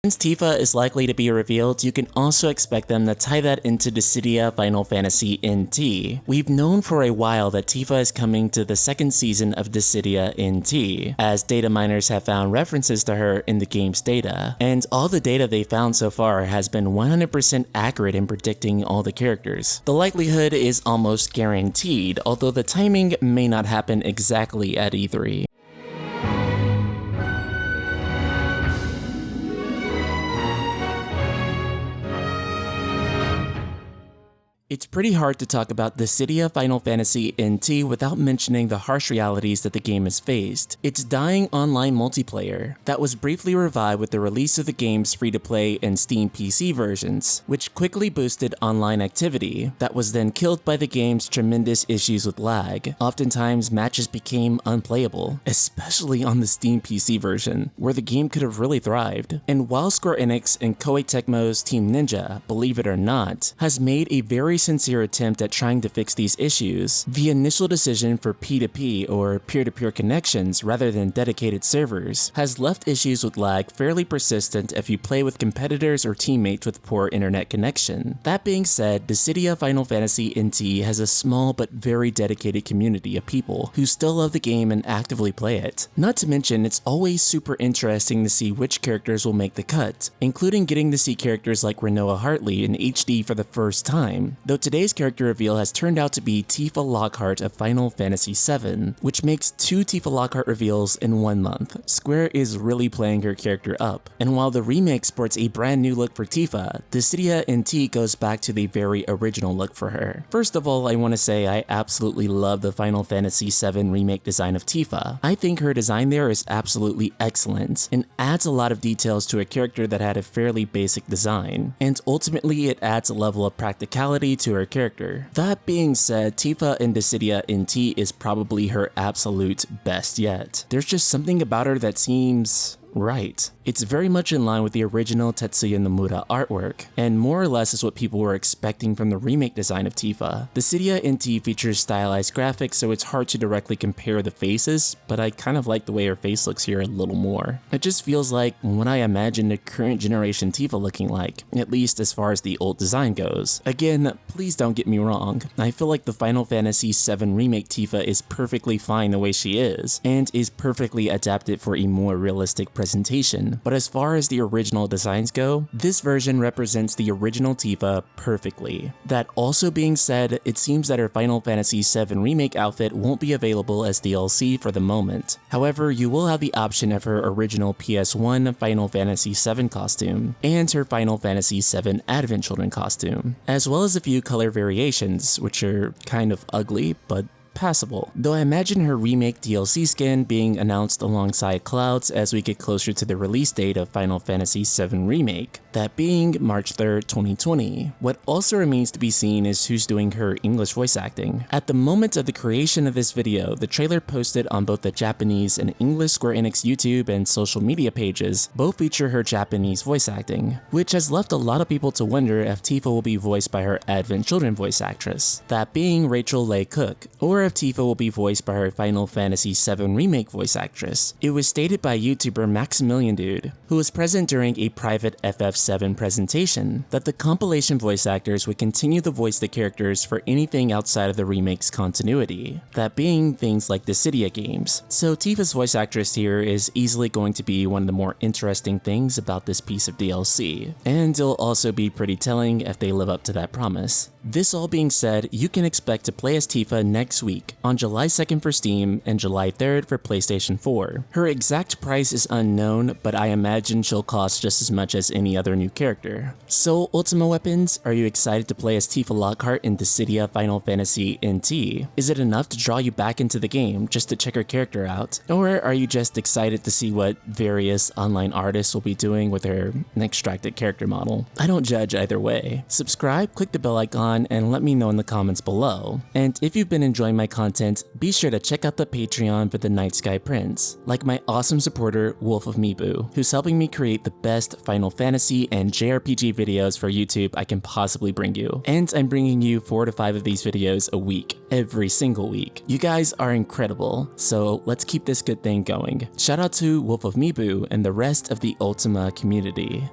Since Tifa is likely to be revealed, you can also expect them to tie that into Dissidia Final Fantasy NT. We've known for a while that Tifa is coming to the second season of Dissidia NT, as data miners have found references to her in the game's data, and all the data they found so far has been 100% accurate in predicting all the characters. The likelihood is almost guaranteed, although the timing may not happen exactly at E3. It's pretty hard to talk about Dissidia Final Fantasy NT without mentioning the harsh realities that the game has faced. Its dying online multiplayer that was briefly revived with the release of the game's free-to-play and Steam PC versions, which quickly boosted online activity, that was then killed by the game's tremendous issues with lag. Oftentimes, matches became unplayable, especially on the Steam PC version, where the game could have really thrived. And while Square Enix and Koei Tecmo's Team Ninja, believe it or not, has made a very sincere attempt at trying to fix these issues, the initial decision for P2P or peer-to-peer connections rather than dedicated servers has left issues with lag fairly persistent if you play with competitors or teammates with poor internet connection. That being said, Dissidia Final Fantasy NT has a small but very dedicated community of people who still love the game and actively play it. Not to mention, it's always super interesting to see which characters will make the cut, including getting to see characters like Rinoa Hartley in HD for the first time, though today's character reveal has turned out to be Tifa Lockhart of Final Fantasy VII, which makes 2 Tifa Lockhart reveals in 1 month. Square is really playing her character up, and while the remake sports a brand new look for Tifa, Dissidia NT goes back to the very original look for her. First of all, I want to say I absolutely love the Final Fantasy VII remake design of Tifa. I think her design there is absolutely excellent, and adds a lot of details to a character that had a fairly basic design, and ultimately it adds a level of practicality to her character. That being said, Tifa in Dissidia NT is probably her absolute best yet. There's just something about her that seems right. It's very much in line with the original Tetsuya Nomura artwork, and more or less is what people were expecting from the remake design of Tifa. Dissidia NT features stylized graphics, so it's hard to directly compare the faces, but I kind of like the way her face looks here a little more. It just feels like what I imagine the current generation Tifa looking like, at least as far as the old design goes. Again, please don't get me wrong, I feel like the Final Fantasy VII remake Tifa is perfectly fine the way she is, and is perfectly adapted for a more realistic presentation. But as far as the original designs go, this version represents the original Tifa perfectly. That also being said, it seems that her Final Fantasy VII remake outfit won't be available as DLC for the moment. However, you will have the option of her original PS1 Final Fantasy VII costume, and her Final Fantasy VII Advent Children costume, as well as a few color variations, which are kind of ugly, but passable. Though I imagine her remake DLC skin being announced alongside Clouds as we get closer to the release date of Final Fantasy VII Remake, that being March 3rd, 2020. What also remains to be seen is who's doing her English voice acting. At the moment of the creation of this video, the trailer posted on both the Japanese and English Square Enix YouTube and social media pages both feature her Japanese voice acting, which has left a lot of people to wonder if Tifa will be voiced by her Advent Children voice actress, that being Rachel Leigh Cook, or if Tifa will be voiced by her Final Fantasy VII Remake voice actress. It was stated by YouTuber Maximilian Dude, who was present during a private FF7 presentation, that the compilation voice actors would continue to voice the characters for anything outside of the remake's continuity, that being things like the Dissidia games. So Tifa's voice actress here is easily going to be one of the more interesting things about this piece of DLC, and it'll also be pretty telling if they live up to that promise. This all being said, you can expect to play as Tifa next week, on July 2nd for Steam and July 3rd for PlayStation 4. Her exact price is unknown, but I imagine she'll cost just as much as any other new character. So Ultima Weapons, are you excited to play as Tifa Lockhart in Dissidia Final Fantasy NT? Is it enough to draw you back into the game just to check her character out? Or are you just excited to see what various online artists will be doing with her extracted character model? I don't judge either way. Subscribe, click the bell icon, on and let me know in the comments below. And if you've been enjoying my content, be sure to check out the Patreon for the Night Sky Prince, like my awesome supporter Wolf of Mibu, who's helping me create the best Final Fantasy and JRPG videos for YouTube I can possibly bring you. And I'm bringing you 4 to 5 of these videos a week, every single week. You guys are incredible, so let's keep this good thing going. Shout out to Wolf of Mibu and the rest of the Ultima community.